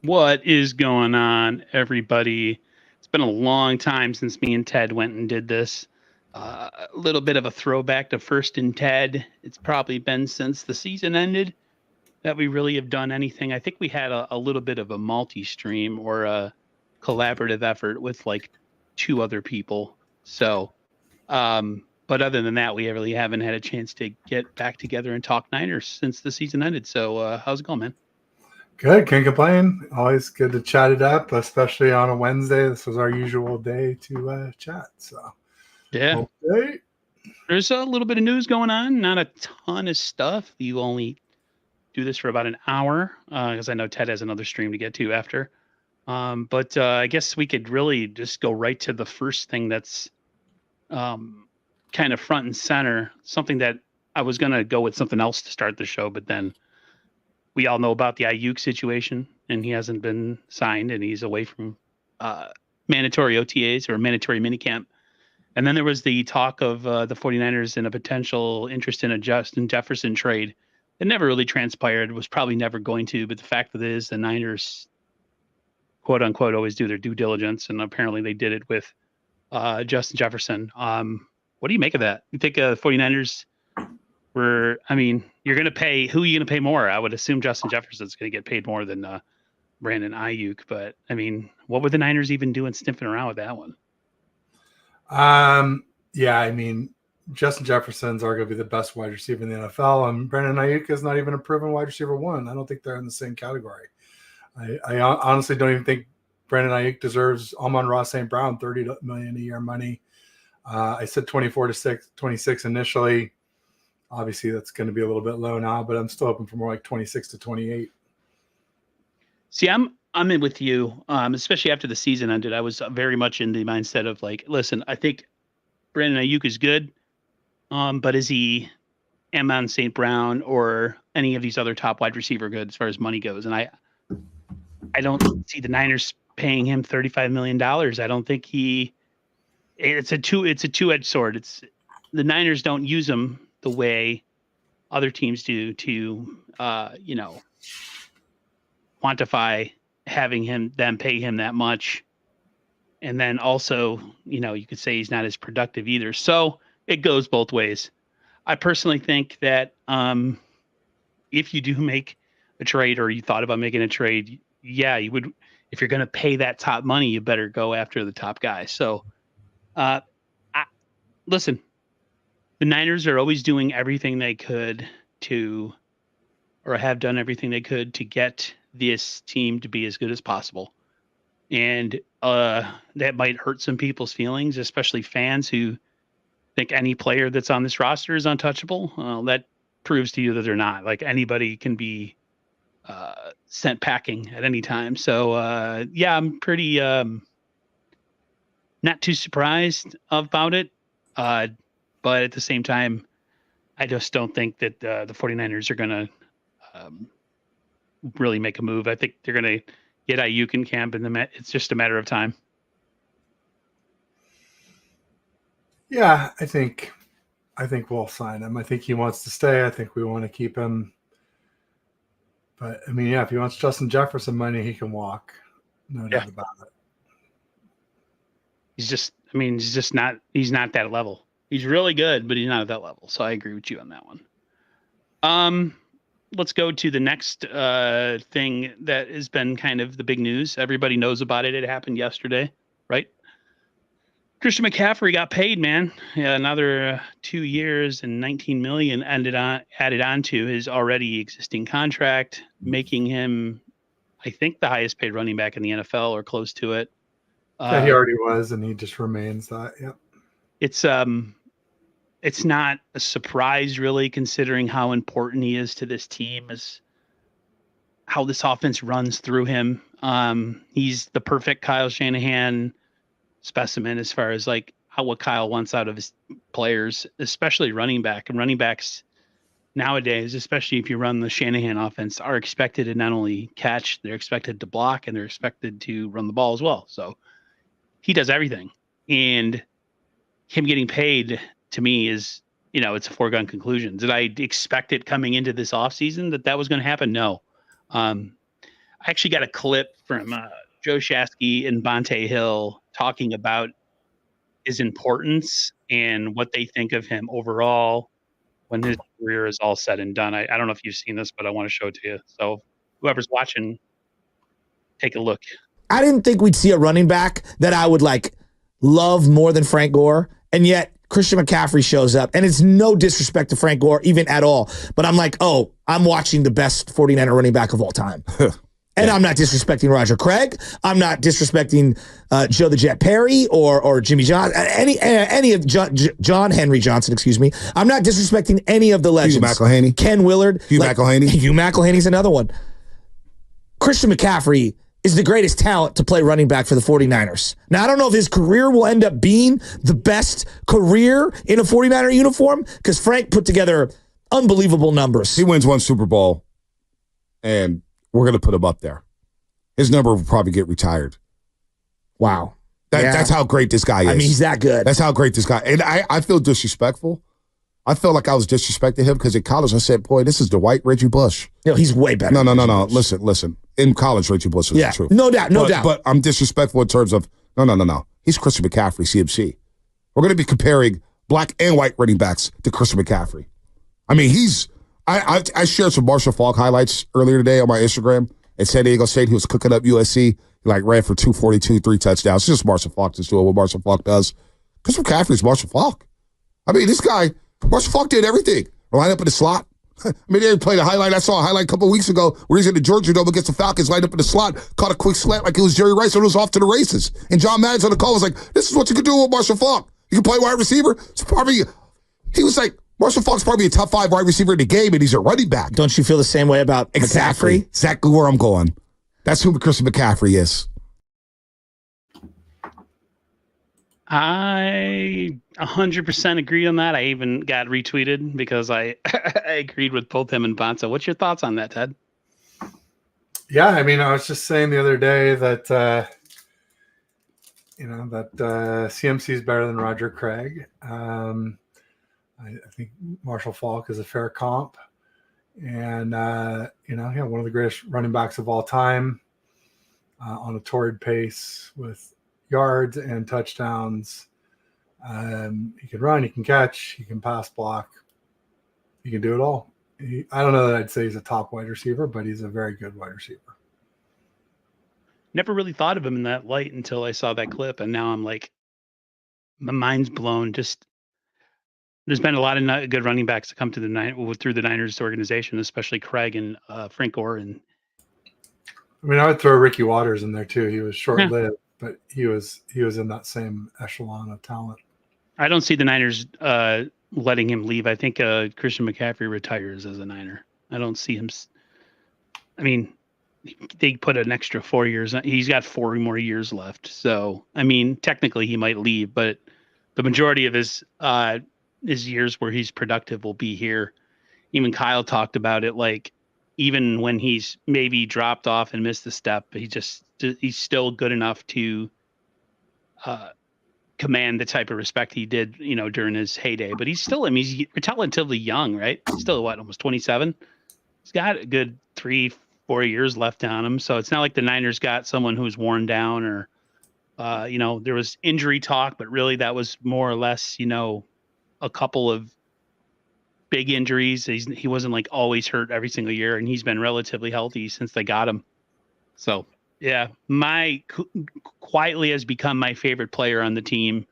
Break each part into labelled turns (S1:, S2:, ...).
S1: What is going on, everybody? It's been a long time since me and Ted went and did this. A little bit of a throwback to First and Ted. It's probably been since the season ended that we really have done anything. I think we had a little bit of a multi-stream or a collaborative effort with like two other people. But other than that, we really haven't had a chance to get back together and talk Niners since the season ended. So, how's it going, man?
S2: Good, can't complain. Always good to chat it up, especially on a Wednesday. This was our usual day to chat. So,
S1: Yeah.
S2: okay.
S1: There's a little bit of news going on, not a ton of stuff. You only do this for about an hour because I know Ted has another stream to get to after. But I guess we could really just go right to the first thing that's kind of front and center. Something that I was going to go with something else to start the show, but then we all know about the Ayuk situation, and he hasn't been signed, and he's away from mandatory OTAs or mandatory minicamp. And then there was the talk of the 49ers and a potential interest in a Justin Jefferson trade. It never really transpired, was probably never going to. But the fact that it is the Niners, quote unquote, always do their due diligence. And apparently they did it with Justin Jefferson. What do you make of that? You think 49ers were, I mean, you're going to pay, who are you going to pay more? I would assume Justin Jefferson's going to get paid more than Brandon Ayuk. But I mean, what were the Niners even doing sniffing around with that one?
S2: Yeah, I mean, Justin Jefferson's arguably the best wide receiver in the NFL, and Brandon Ayuk is not even a proven wide receiver one. I don't think they're in the same category. I honestly don't even think Brandon Ayuk deserves Amon-Ra St. Brown $30 million a year money. I said 24 to 26 initially. Obviously, that's going to be a little bit low now, but I'm still hoping for more like 26 to 28.
S1: See, I'm in with you, especially after the season ended. I was very much in the mindset of like, listen, I think Brandon Ayuk is good, but is he Amon St. Brown or any of these other top wide receiver good as far as money goes? And I don't see the Niners paying him $35 million. I don't think it's a two-edged sword. It's the Niners don't use him the way other teams do to quantify having them pay him that much. And then also, you could say he's not as productive either. So it goes both ways. I personally think that if you do make a trade or you thought about making a trade, yeah, you would. If you're going to pay that top money, you better go after the top guy. So, listen, the Niners are always doing everything they could to, or have done everything they could to get this team to be as good as possible. And that might hurt some people's feelings, especially fans who think any player that's on this roster is untouchable. That proves to you that they're not. Like anybody can be sent packing at any time. So yeah, I'm pretty not too surprised about it. But at the same time, I just don't think that the 49ers are going to really make a move. I think they're going to get Ayuk in camp, and it's just a matter of time.
S2: Yeah, I think we'll sign him. I think he wants to stay. I think we want to keep him. But I mean, yeah, if he wants Justin Jefferson money, he can walk. No doubt about it.
S1: He's not that level. He's really good, but he's not at that level. So I agree with you on that one. Let's go to the next thing that has been kind of the big news. Everybody knows about it. It happened yesterday, right? Christian McCaffrey got paid, man. Yeah, another 2 years and $19 million added on to his already existing contract, making him, I think, the highest paid running back in the NFL or close to it.
S2: Yeah, he already was, and he just remains that. Yep.
S1: It's not a surprise, really, considering how important he is to this team, as how this offense runs through him. He's the perfect Kyle Shanahan specimen as far as like what Kyle wants out of his players, especially running back. And running backs nowadays, especially if you run the Shanahan offense, are expected to not only catch, they're expected to block, and they're expected to run the ball as well. So he does everything. And him getting paid, to me, is, it's a foregone conclusion. Did I expect it coming into this offseason that was going to happen? No. I I actually got a clip from Joe Shasky and Bonte Hill talking about his importance and what they think of him overall when his career is all said and done. I don't know if you've seen this, but I want to show it to you. So whoever's watching, take a look.
S3: I didn't think we'd see a running back that I would like love more than Frank Gore, and yet Christian McCaffrey shows up, and it's no disrespect to Frank Gore even at all, but I'm like, oh, I'm watching the best 49er running back of all time. And I'm not disrespecting Roger Craig. I'm not disrespecting Joe the Jet Perry or Jimmy John, any of John Henry Johnson, excuse me. I'm not disrespecting any of the legends.
S4: Hugh McElhaney.
S3: Ken Willard.
S4: Hugh McElhaney.
S3: Hugh McElhaney's another one. Christian McCaffrey is the greatest talent to play running back for the 49ers. Now, I don't know if his career will end up being the best career in a 49er uniform because Frank put together unbelievable numbers.
S4: He wins one Super Bowl, and we're going to put him up there. His number will probably get retired.
S3: Wow.
S4: That's how great this guy is.
S3: I mean, he's that good.
S4: That's how great this guy is. And I feel disrespectful. I felt like I was disrespecting him because in college I said, boy, this is the white Reggie Bush.
S3: No, he's way better.
S4: No. Listen. In college, Reggie Bush was the truth.
S3: No doubt.
S4: But I'm disrespectful in terms of, no. He's Christian McCaffrey, CMC. We're going to be comparing black and white running backs to Christian McCaffrey. I mean, I shared some Marshall Faulk highlights earlier today on my Instagram at San Diego State. He was cooking up USC. He ran for 242, 3 touchdowns. It's just Marshall Faulk just doing what Marshall Faulk does. Christian McCaffrey's Marshall Faulk. I mean, this guy, Marshall Faulk did everything. Line up in the slot. I mean, they played a highlight. I saw a highlight a couple of weeks ago where he's in the Georgia Dome against the Falcons, lined up in the slot, caught a quick slant like it was Jerry Rice, and it was off to the races. And John Madden's on the call was like, this is what you can do with Marshall Faulk. You can play wide receiver. He was like, Marshall Faulk's probably a top 5 wide receiver in the game, and he's a running back.
S3: Don't you feel the same way about McCaffrey?
S4: Exactly where I'm going. That's who Christian McCaffrey is.
S1: I 100% agree on that. I even got retweeted because I agreed with both him and Bonzo. What's your thoughts on that, Ted?
S2: Yeah, I mean, I was just saying the other day that CMC is better than Roger Craig. I think Marshall Faulk is a fair comp, and one of the greatest running backs of all time on a torrid pace with yards and touchdowns. He can run, he can catch, he can pass block, he can do it all. I don't know that I'd say he's a top wide receiver, but he's a very good wide receiver.
S1: Never really thought of him in that light until I saw that clip, and now I'm like, my mind's blown. Just there's been a lot of good running backs that come to through the Niners organization, especially Craig and Frank Gore. And
S2: I mean, I would throw Ricky Waters in there too. He was short-lived, but he was in that same echelon of talent.
S1: I don't see the Niners letting him leave. I think Christian McCaffrey retires as a Niner. I don't see him. I mean, they put an extra 4 years. He's got 4 more years left. So, I mean, technically he might leave, but the majority of his years where he's productive will be here. Even Kyle talked about it. Like, even when he's maybe dropped off and missed a step, he's still good enough to command the type of respect he did, during his heyday. But he's still, he's relatively young, right? He's still almost 27. He's got a good 3-4 years left on him. So it's not like the Niners got someone who's worn down or, there was injury talk, but really that was more or less, a couple of big injuries. He wasn't like always hurt every single year, and he's been relatively healthy since they got him. So yeah, quietly has become my favorite player on the team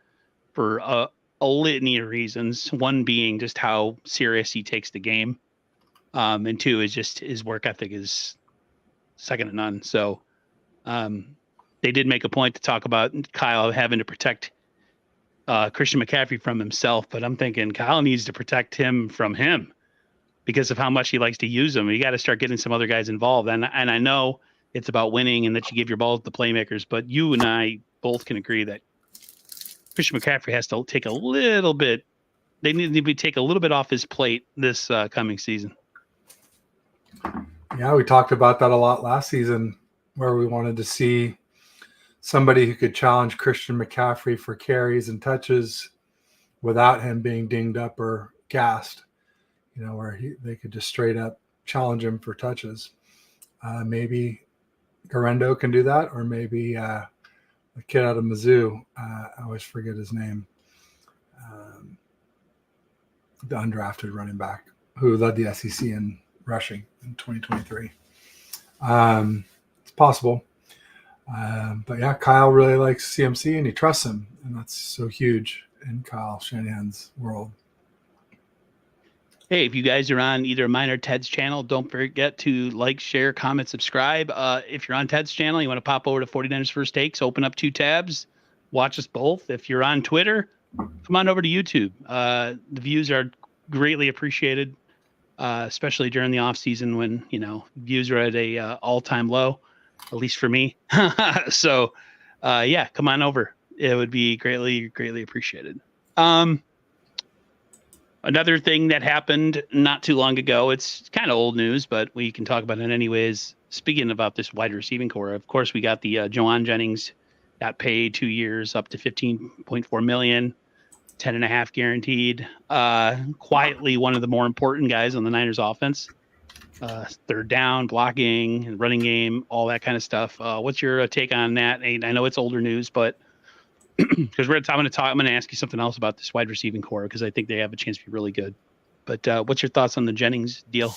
S1: for a litany of reasons. One being just how serious he takes the game. And 2 is just his work ethic is second to none. So they did make a point to talk about Kyle having to protect Christian McCaffrey from himself, but I'm thinking Kyle needs to protect him from him because of how much he likes to use him. You got to start getting some other guys involved. And I know it's about winning and that you give your ball to the playmakers, but you and I both can agree that Christian McCaffrey has to take a little bit. They need to take a little bit off his plate this coming season.
S2: Yeah, we talked about that a lot last season where we wanted to see somebody who could challenge Christian McCaffrey for carries and touches without him being dinged up or gassed, where they could just straight up challenge him for touches. Maybe Garendo can do that, or maybe the kid out of Mizzou. I always forget his name. The undrafted running back who led the SEC in rushing in 2023. It's possible. But yeah, Kyle really likes CMC and he trusts him. And that's so huge in Kyle Shanahan's world.
S1: Hey, if you guys are on either mine or Ted's channel, don't forget to like, share, comment, subscribe. If you're on Ted's channel, you want to pop over to 49ers First Takes, open up 2 tabs, watch us both. If you're on Twitter, come on over to YouTube. The views are greatly appreciated, especially during the off season when, views are at a all-time low, at least for me. So, yeah, come on over. It would be greatly, greatly appreciated. Another thing that happened not too long ago, it's kind of old news, but we can talk about it anyways. Speaking about this wide receiving core, of course, we got the Juwan Jennings got paid 2 years up to $15.4 million, 10.5 guaranteed. Quietly one of the more important guys on the Niners offense. Third down, blocking, and running game, all that kind of stuff. What's your take on that? I know it's older news, but because I'm going to ask you something else about this wide receiving core because I think they have a chance to be really good. But what's your thoughts on the Jennings deal?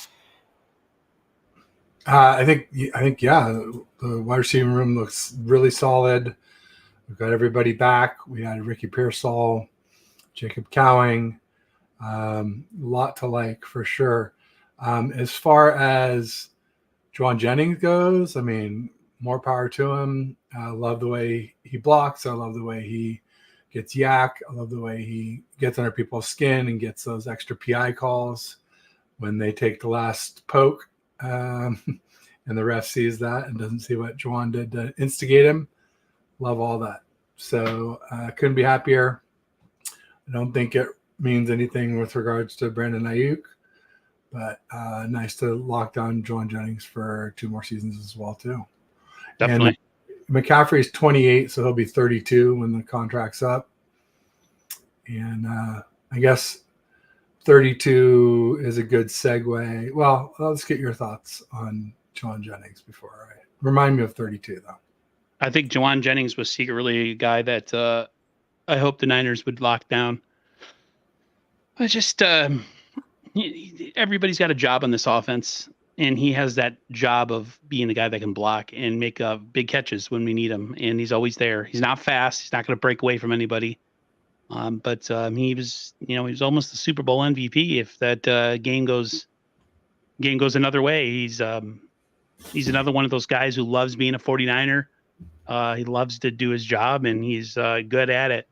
S2: I think, yeah, the wide receiving room looks really solid. We've got everybody back. We had Ricky Pearsall, Jacob Cowing, a lot to like for sure. As far as Juwan Jennings goes, I mean, more power to him. I love the way he blocks. I love the way he gets yak. I love the way he gets under people's skin and gets those extra PI calls when they take the last poke. And the ref sees that and doesn't see what Juwan did to instigate him. Love all that. So I couldn't be happier. I don't think it means anything with regards to Brandon Ayuk, but nice to lock down Juwan Jennings for 2 more seasons as well, too.
S1: Definitely.
S2: And McCaffrey's 28, so he'll be 32 when the contract's up. And I guess 32 is a good segue. Well, let's get your thoughts on Juwan Jennings before I remind me of 32, though.
S1: I think Juwan Jennings was secretly a guy that I hope the Niners would lock down. I just everybody's got a job on this offense, and he has that job of being the guy that can block and make big catches when we need him. And he's always there. He's not fast. He's not going to break away from anybody. But he was, he was almost the Super Bowl MVP. If that game goes another way, he's another one of those guys who loves being a 49er. He loves to do his job, and he's good at it.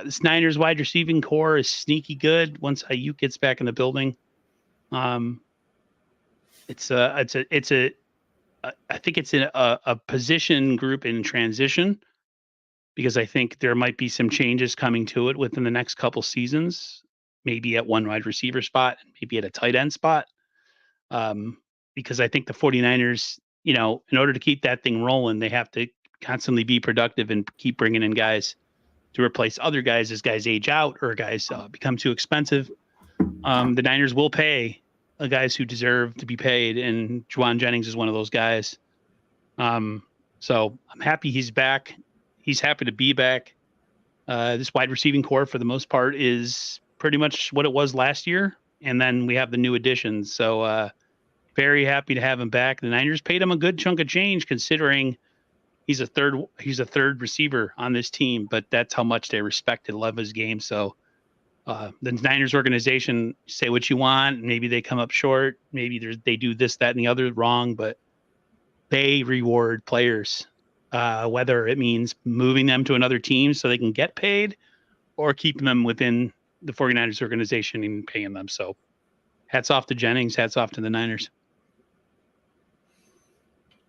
S1: This Niners wide receiving core is sneaky good once Ayuk gets back in the building. I think it's a position group in transition, because I think there might be some changes coming to it within the next couple seasons, maybe at one wide receiver spot, maybe at a tight end spot. Because I think the 49ers, in order to keep that thing rolling, they have to constantly be productive and keep bringing in guys to replace other guys as guys age out or guys become too expensive. The Niners will pay guys who deserve to be paid, and Juwan Jennings is one of those guys. So I'm happy he's back. He's happy to be back. This wide receiving core, for the most part, is pretty much what it was last year, and then we have the new additions. So very happy to have him back. The Niners paid him a good chunk of change, considering he's a third receiver on this team, but that's how much they respect and love his game. So the Niners organization, say what you want, maybe they come up short, maybe they do this, that, and the other wrong, but they reward players, whether it means moving them to another team so they can get paid, or keeping them within the 49ers organization and paying them. So hats off to Jennings, hats off to the Niners.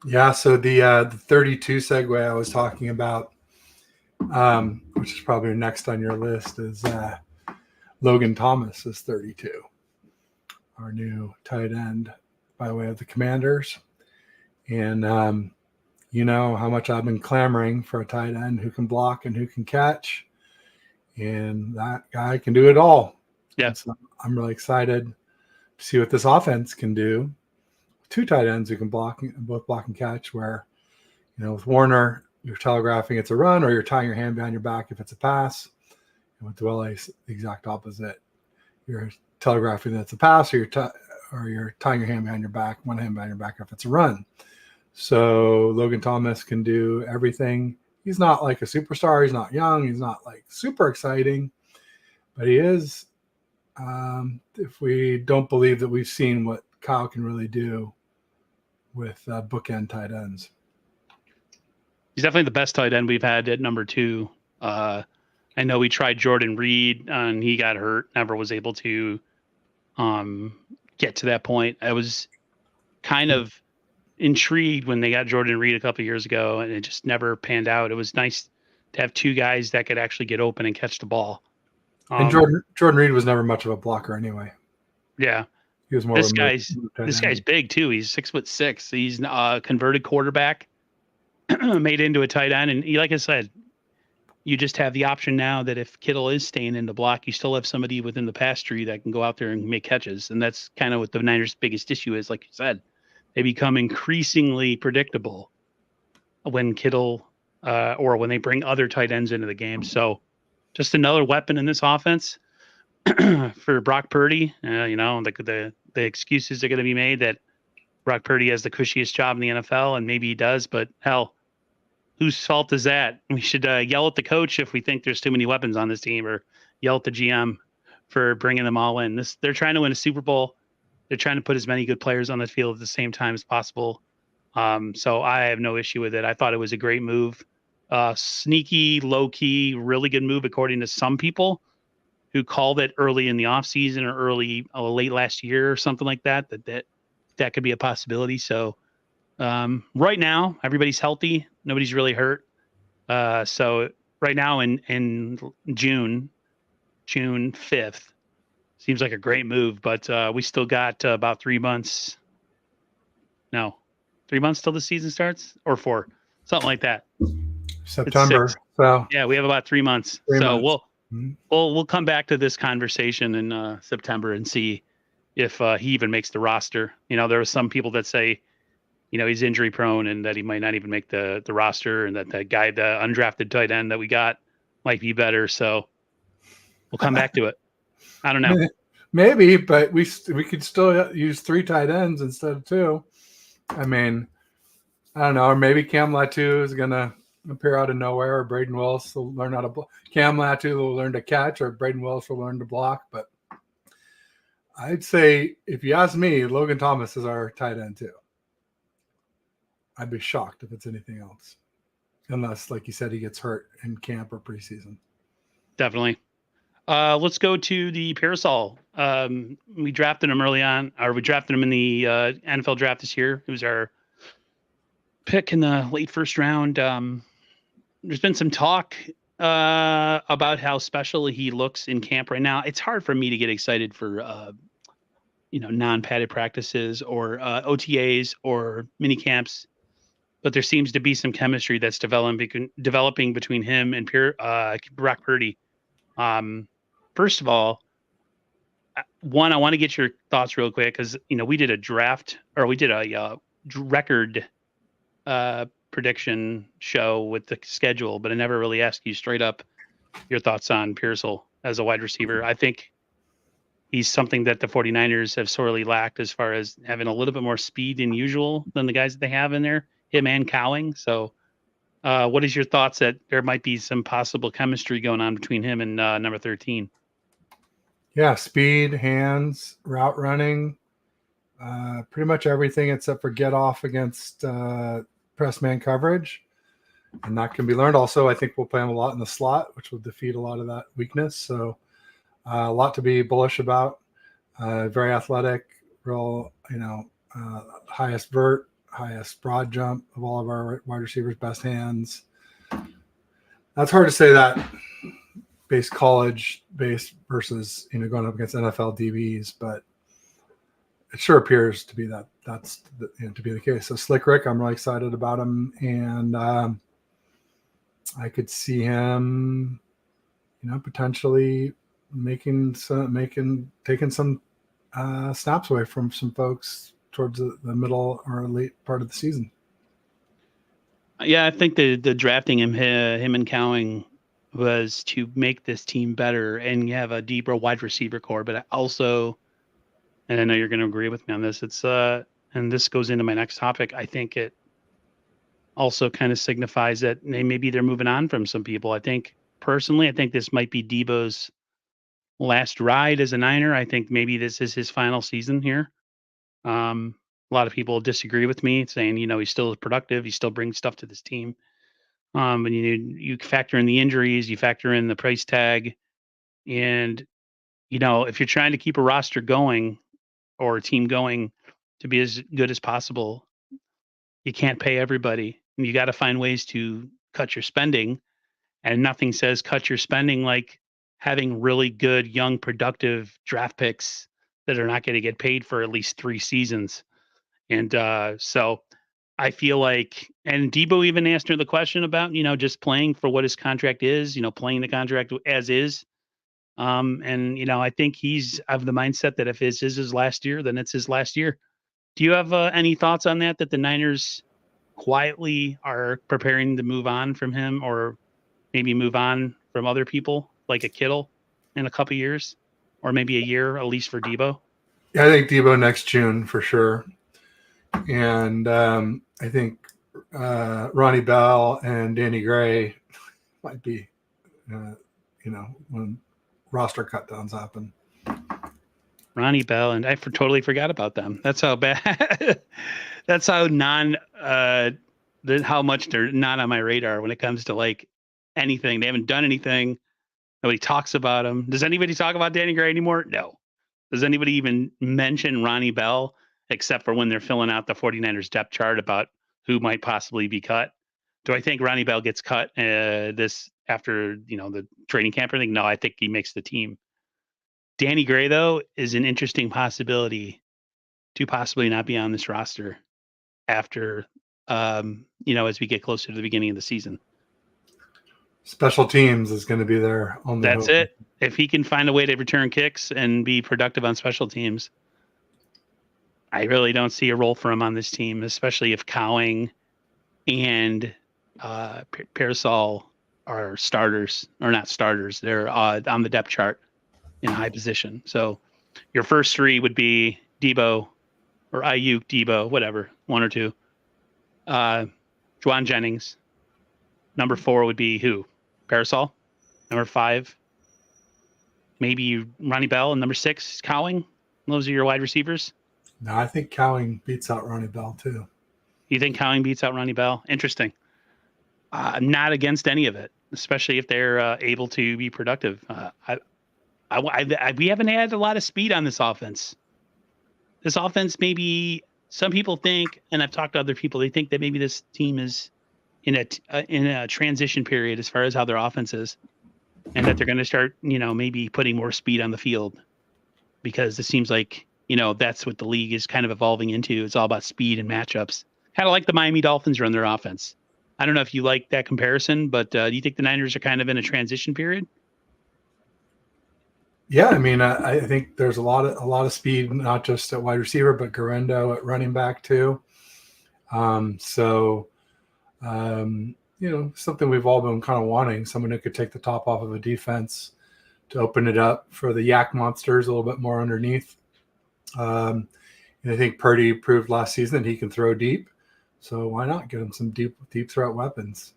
S2: Yeah, so the 32 segue I was talking about, which is probably next on your list, is Logan Thomas is 32, our new tight end by way of the Commanders. And you know how much I've been clamoring for a tight end who can block and who can catch, and that guy can do it all.
S1: Yeah,
S2: so I'm really excited to see what this offense can do. two tight ends who can both block and catch. Where with Warner, you're telegraphing it's a run, or you're tying your hand behind your back if it's a pass. And with Dwelle, the exact opposite. You're telegraphing that it's a pass, or you're tying your hand behind your back, one hand behind your back if it's a run. So Logan Thomas can do everything. He's not like a superstar. He's not young. He's not like super exciting, but he is. If we don't believe that we've seen what Kyle can really do with bookend tight ends.
S1: He's definitely the best tight end we've had at number 2. I know we tried Jordan Reed and he got hurt, never was able to get to that point. I was kind of intrigued when they got Jordan Reed a couple of years ago, and it just never panned out. It was nice to have 2 guys that could actually get open and catch the ball.
S2: And Jordan Reed was never much of a blocker anyway.
S1: Yeah.
S2: He was more
S1: this guy's big too. He's 6'6". He's a converted quarterback made into a tight end. And like I said, you just have the option now that if Kittle is staying in the block, you still have somebody within the pass tree that can go out there and make catches. And that's kind of what the Niners' biggest issue is. Like you said, they become increasingly predictable when Kittle or when they bring other tight ends into the game. So just another weapon in this offense for Brock Purdy. The excuses are going to be made that Brock Purdy has the cushiest job in the NFL, and maybe he does, but hell, whose fault is that? We should yell at the coach if we think there's too many weapons on this team, or yell at the GM for bringing them all in. They're trying to win a Super Bowl. They're trying to put as many good players on the field at the same time as possible. So I have no issue with it. I thought it was a great move. Sneaky, low-key, really good move, according to some people who called it early in the offseason or late last year or something like that could be a possibility. So right now, everybody's healthy. Nobody's really hurt. So right now in June 5th, seems like a great move, but we still got about 3 months. No, 3 months till the season starts, or 4, something like that.
S2: September. So
S1: yeah, we have about 3 months. We'll come back to this conversation in September and see if he even makes the roster. There were some people that say, he's injury prone and that he might not even make the roster, and that guy, the undrafted tight end that we got, might be better. So we'll come back to it. I don't know.
S2: Maybe, but we could still use 3 tight ends instead of 2. I mean, I don't know. Or maybe Cam Latu is going to appear out of nowhere, or Braden Willis will learn how to block. Cam Latu will learn to catch, or Braden Willis will learn to block. But I'd say, if you ask me, Logan Thomas is our tight end too. I'd be shocked if it's anything else. Unless, like you said, he gets hurt in camp or preseason.
S1: Definitely. Let's go to the Parasol. We drafted him early on, or we drafted him in the NFL draft this year. It was our pick in the late first round. There's been some talk about how special he looks in camp right now. It's hard for me to get excited for non-padded practices or OTAs or mini camps, but there seems to be some chemistry that's developing between him and Brock Purdy. First of all, I want to get your thoughts real quick, because we did a draft, or we did a record prediction show with the schedule, but I never really asked you straight up your thoughts on Pearsall as a wide receiver. I think he's something that the 49ers have sorely lacked, as far as having a little bit more speed than usual than the guys that they have in there, him and Cowing. So what is your thoughts that there might be some possible chemistry going on between him and number 13?
S2: Yeah, speed, hands, route running, pretty much everything except for get off against press man coverage. And that can be learned. Also, I think we'll play him a lot in the slot, which will defeat a lot of that weakness. So a lot to be bullish about. Very athletic, real, highest vert, highest broad jump of all of our wide receivers, best hands. That's hard to say that based college based versus, going up against NFL DBs, but it sure appears to be that's to be the case. So Slick Rick, I'm really excited about him, and I could see him, potentially taking some snaps away from some folks towards the middle or late part of the season.
S1: Yeah, I think the drafting him and Cowing was to make this team better, and you have a deeper wide receiver core. But also, and I know you're going to agree with me on this, it's and this goes into my next topic. I think it also kind of signifies that maybe they're moving on from some people. I think personally, I think this might be Debo's last ride as a Niner. I think maybe this is his final season here. A lot of people disagree with me, saying, he's still productive. He still brings stuff to this team. And you factor in the injuries, you factor in the price tag. And, if you're trying to keep a roster going or a team going to be as good as possible, you can't pay everybody. And you got to find ways to cut your spending. And nothing says cut your spending like having really good, young, productive draft picks that are not going to get paid for at least 3 seasons. And so I feel like, and Debo even answered the question about, just playing for what his contract is, playing the contract as is. And, I think he's of the mindset that if this is his last year, then it's his last year. Do you have any thoughts on that the Niners quietly are preparing to move on from him, or maybe move on from other people like a Kittle in a couple years, or maybe a year, at least for Debo?
S2: Yeah, I think Debo next June for sure. And I think Ronnie Bell and Danny Gray might be, when roster cut downs happen.
S1: Ronnie Bell, and I totally forgot about them. That's how bad. That's how how much they're not on my radar when it comes to like anything. They haven't done anything. Nobody talks about them. Does anybody talk about Danny Gray anymore? No. Does anybody even mention Ronnie Bell except for when they're filling out the 49ers depth chart about who might possibly be cut? Do I think Ronnie Bell gets cut this after, the training camp or anything? No, I think he makes the team. Danny Gray, though, is an interesting possibility to possibly not be on this roster after, as we get closer to the beginning of the season.
S2: Special teams is going to be there.
S1: That's it. If he can find a way to return kicks and be productive on special teams, I really don't see a role for him on this team, especially if Cowing and Parasol are starters, or not starters. They're on the depth chart in a high position. So your first 3 would be Debo or Ayuk, Debo, whatever, 1 or 2. Juwan Jennings. Number 4 would be who? Parasol. Number 5, maybe Ronnie Bell. And number 6, Cowing. Those are your wide receivers.
S2: No, I think Cowing beats out Ronnie Bell too.
S1: You think Cowing beats out Ronnie Bell? Interesting. I'm not against any of it, especially if they're able to be productive. We haven't had a lot of speed on this offense. This offense, maybe some people think, and I've talked to other people, they think that maybe this team is in a transition period as far as how their offense is, and that they're going to start, maybe putting more speed on the field, because it seems like, that's what the league is kind of evolving into. It's all about speed and matchups. Kind of like the Miami Dolphins run their offense. I don't know if you like that comparison, but do you think the Niners are kind of in a transition period?
S2: Yeah, I mean, I think there's a lot of speed, not just at wide receiver, but Garendo at running back too. Something we've all been kind of wanting, someone who could take the top off of a defense to open it up for the yak monsters a little bit more underneath. And I think Purdy proved last season that he can throw deep. So why not get him some deep threat weapons?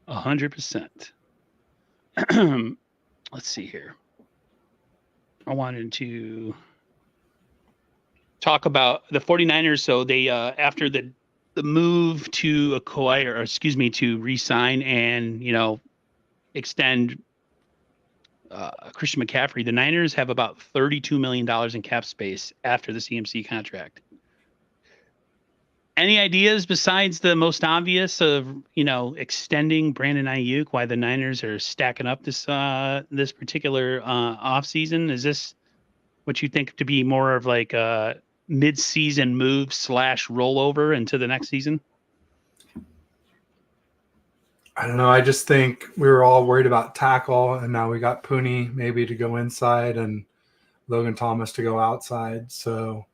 S1: 100%. Let's see here. I wanted to talk about the 49ers. So they, after the move to acquire, or to re-sign and, extend Christian McCaffrey, the Niners have about $32 million in cap space after the CMC contract. Any ideas besides the most obvious of, extending Brandon Ayuk, why the Niners are stacking up this particular offseason? Is this what you think to be more of like a mid-season move / rollover into the next season?
S2: I don't know. I just think we were all worried about tackle, and now we got Pooney maybe to go inside and Logan Thomas to go outside. So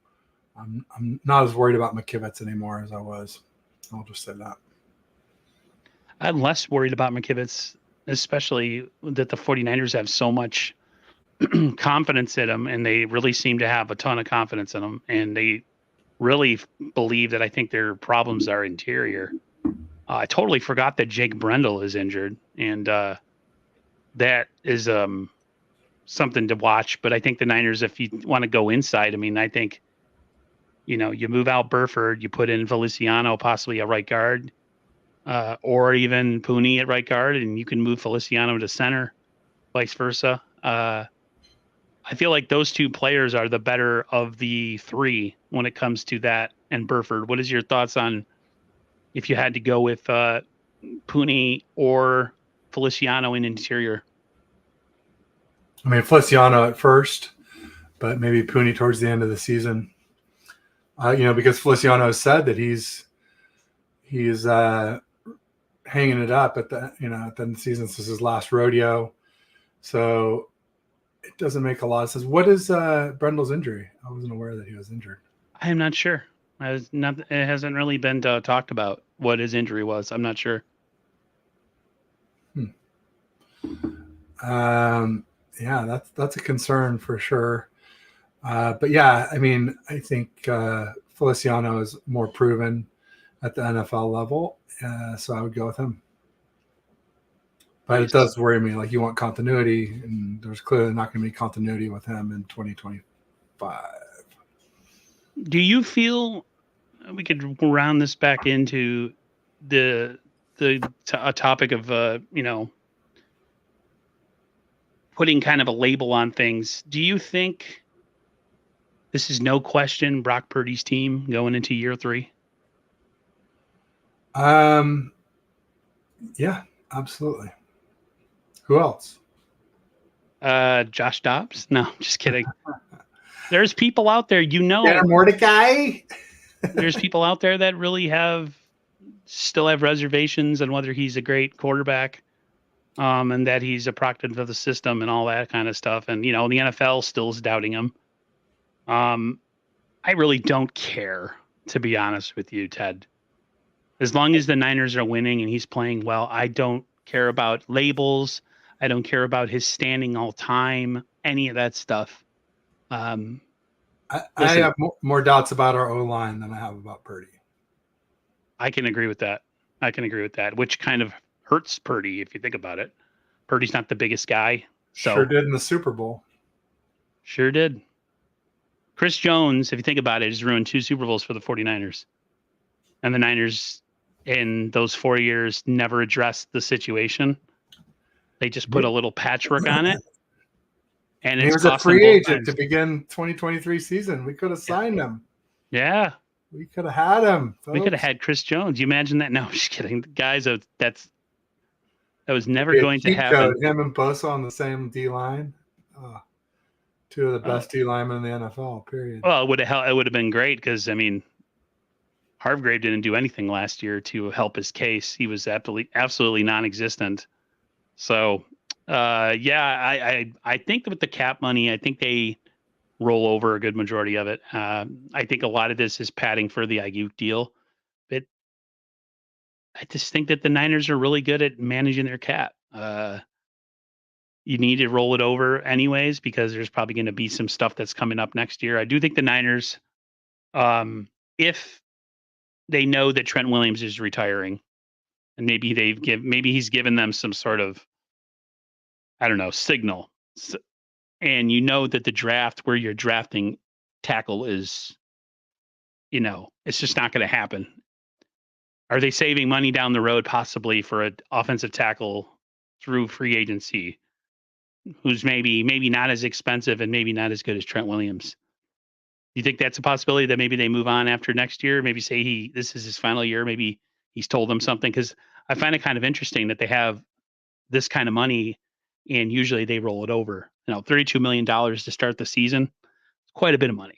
S2: I'm not as worried about McKivitz anymore as I was. I'll just say that.
S1: I'm less worried about McKivitz, especially that the 49ers have so much confidence in him, and they really seem to have a ton of confidence in him, and they really believe that I think their problems are interior. I totally forgot that Jake Brendel is injured, and that is something to watch. But I think the Niners, if you want to go inside, I mean, I think, you move out Burford, you put in Feliciano, possibly a right guard, or even Pooney at right guard, and you can move Feliciano to center, vice versa. I feel like those two players are the better of the three when it comes to that and Burford. What is your thoughts on if you had to go with Pooney or Feliciano in interior?
S2: I mean, Feliciano at first, but maybe Pooney towards the end of the season. Because Feliciano has said that he's hanging it up at the end of the season. This is his last rodeo, so it doesn't make a lot of sense. What is Brendel's injury? I wasn't aware that he was injured.
S1: I am not sure. It hasn't really been talked about what his injury was. I'm not sure.
S2: Yeah, that's a concern for sure. But yeah, I mean, I think Feliciano is more proven at the NFL level, so I would go with him. But it does worry me. Like, you want continuity, and there's clearly not going to be continuity with him in 2025.
S1: Do you feel we could round this back into a topic of putting kind of a label on things? Do you think this is no question Brock Purdy's team going into year 3?
S2: Yeah, absolutely. Who else?
S1: Josh Dobbs? No, just kidding. There's people out there,
S2: Mordecai.
S1: There's people out there that really still have reservations on whether he's a great quarterback, and that he's a product of the system and all that kind of stuff. And the NFL still is doubting him. I really don't care, to be honest with you, Ted. As long as the Niners are winning and he's playing well, I don't care about labels. I don't care about his standing all time, any of that stuff.
S2: I have more doubts about our O-line than I have about Purdy.
S1: I can agree with that. Which kind of hurts Purdy if you think about it. Purdy's not the biggest guy. So
S2: sure did in the Super Bowl.
S1: Sure did. Chris Jones, if you think about it, has ruined 2 Super Bowls for the 49ers. And the Niners in those 4 years never addressed the situation. They just put a little patchwork on it. And
S2: he was a free agent to begin 2023 season. We could have signed him.
S1: Yeah.
S2: We could have had him. Folks.
S1: We could have had Chris Jones. You imagine that? No, I'm just kidding. Guys, that was never going to happen.
S2: Him and Bosa on the same D line. 2 of the best D linemen in the NFL, period.
S1: Well, it would have been great because, I mean, Hargrave didn't do anything last year to help his case. He was absolutely non-existent. So, I think that with the cap money, I think they roll over a good majority of it. I think a lot of this is padding for the Ayuk deal. But I just think that the Niners are really good at managing their cap. You need to roll it over anyways, because there's probably going to be some stuff that's coming up next year. I do think the Niners, if they know that Trent Williams is retiring, and maybe he's given them some sort of, I don't know, signal. And that the draft where you're drafting tackle is, it's just not going to happen. Are they saving money down the road possibly for an offensive tackle through free agency who's maybe not as expensive and maybe not as good as Trent Williams? You think that's a possibility that maybe they move on after next year? Maybe say this is his final year. Maybe he's told them something, because I find it kind of interesting that they have this kind of money and usually they roll it over. $32 million to start the season. It's quite a bit of money.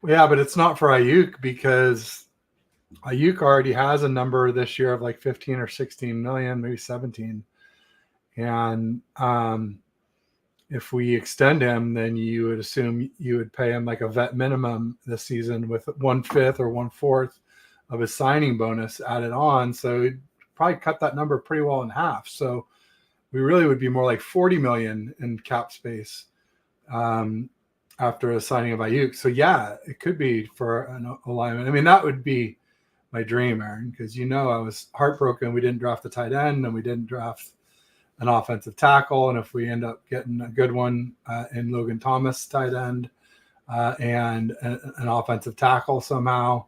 S2: Yeah, but it's not for Ayuk, because Ayuk already has a number this year of like 15 or 16 million, maybe 17. And if we extend him, then you would assume you would pay him like a vet minimum this season with 1/5 or 1/4 of his signing bonus added on. So it'd probably cut that number pretty well in half. So we really would be more like 40 million in cap space after a signing of Ayuk. So yeah, it could be for an alignment. I mean, that would be my dream, Aaron, because I was heartbroken we didn't draft a tight end and we didn't draft an offensive tackle. And if we end up getting a good one in Logan Thomas, tight end, and an offensive tackle somehow,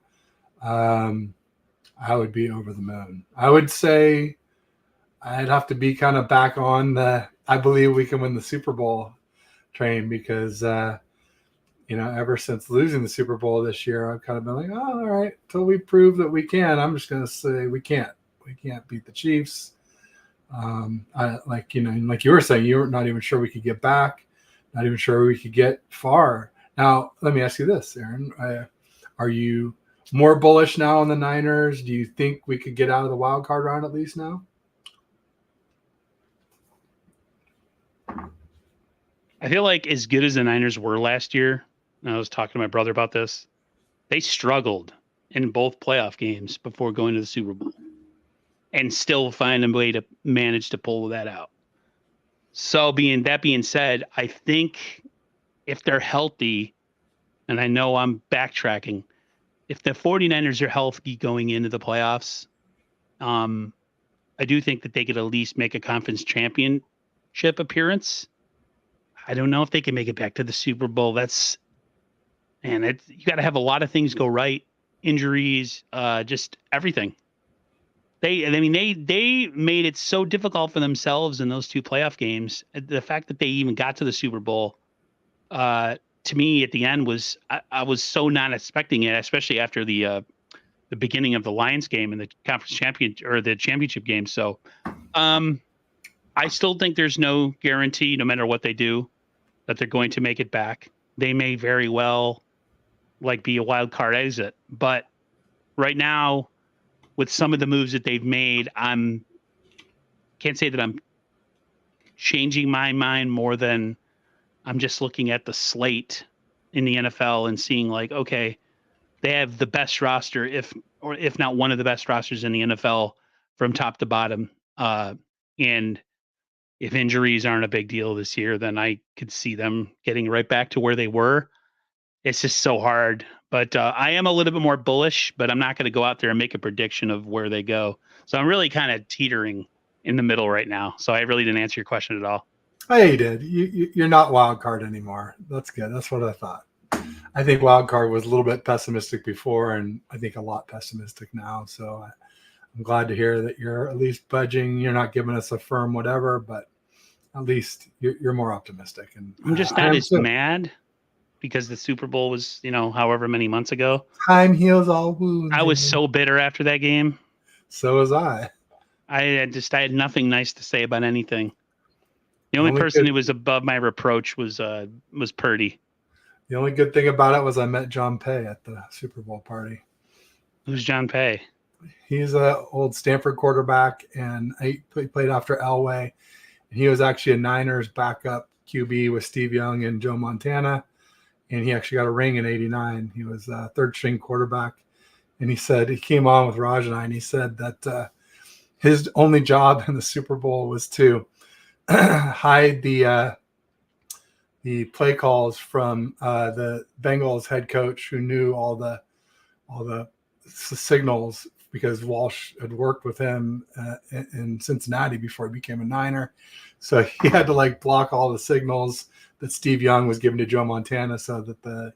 S2: I would be over the moon. I would say I'd have to be kind of back on the I believe we can win the Super Bowl train because, ever since losing the Super Bowl this year, I've kind of been like, oh, all right, until we prove that we can, I'm just going to say we can't. We can't beat the Chiefs. Like you were saying, you were not even sure we could get back, not even sure we could get far. Now, let me ask you this, Aaron. Are you more bullish now on the Niners? Do you think we could get out of the wild card round at least now?
S1: I feel like as good as the Niners were last year, and I was talking to my brother about this, they struggled in both playoff games before going to the Super Bowl and still find a way to manage to pull that out. So being said, I think if they're healthy, and I know I'm backtracking, if the 49ers are healthy going into the playoffs, I do think that they could at least make a conference championship appearance. I don't know if they can make it back to the Super Bowl. You got to have a lot of things go right. Injuries, just everything. They made it so difficult for themselves in those two playoff games. The fact that they even got to the Super Bowl, to me at the end I was so not expecting it, especially after the beginning of the Lions game and the conference championship game. So, I still think there's no guarantee, no matter what they do, that they're going to make it back. They may very well be a wild card exit, but right now, with some of the moves that they've made, can't say that I'm changing my mind more than I'm just looking at the slate in the NFL and seeing okay, they have the best roster, if not one of the best rosters in the NFL from top to bottom. And if injuries aren't a big deal this year, then I could see them getting right back to where they were. It's just so hard. But I am a little bit more bullish, but I'm not going to go out there and make a prediction of where they go. So I'm really kind of teetering in the middle right now. So I really didn't answer your question at all.
S2: Yeah, you did. You're not wild card anymore. That's good. That's what I thought. I think wild card was a little bit pessimistic before, and I think a lot pessimistic now. So I'm glad to hear that you're at least budging. You're not giving us a firm whatever, but at least you're more optimistic. And
S1: I'm just not as mad because the Super Bowl was, however many months ago.
S2: Time heals all wounds.
S1: I was so bitter after that game.
S2: So was I.
S1: I had nothing nice to say about anything. The only person who was above my reproach was Purdy.
S2: The only good thing about it was I met John Pay at the Super Bowl party.
S1: Who's John Pay?
S2: He's an old Stanford quarterback, and he played after Elway. He was actually a Niners backup QB with Steve Young and Joe Montana, and he actually got a ring in '89. He was a third-string quarterback, and he said he came on with Raj and I, and he said that his only job in the Super Bowl was to hide the play calls from the Bengals head coach, who knew all the signals because Walsh had worked with him in Cincinnati before he became a Niner. So he had to block all the signals that Steve Young was giving to Joe Montana so that the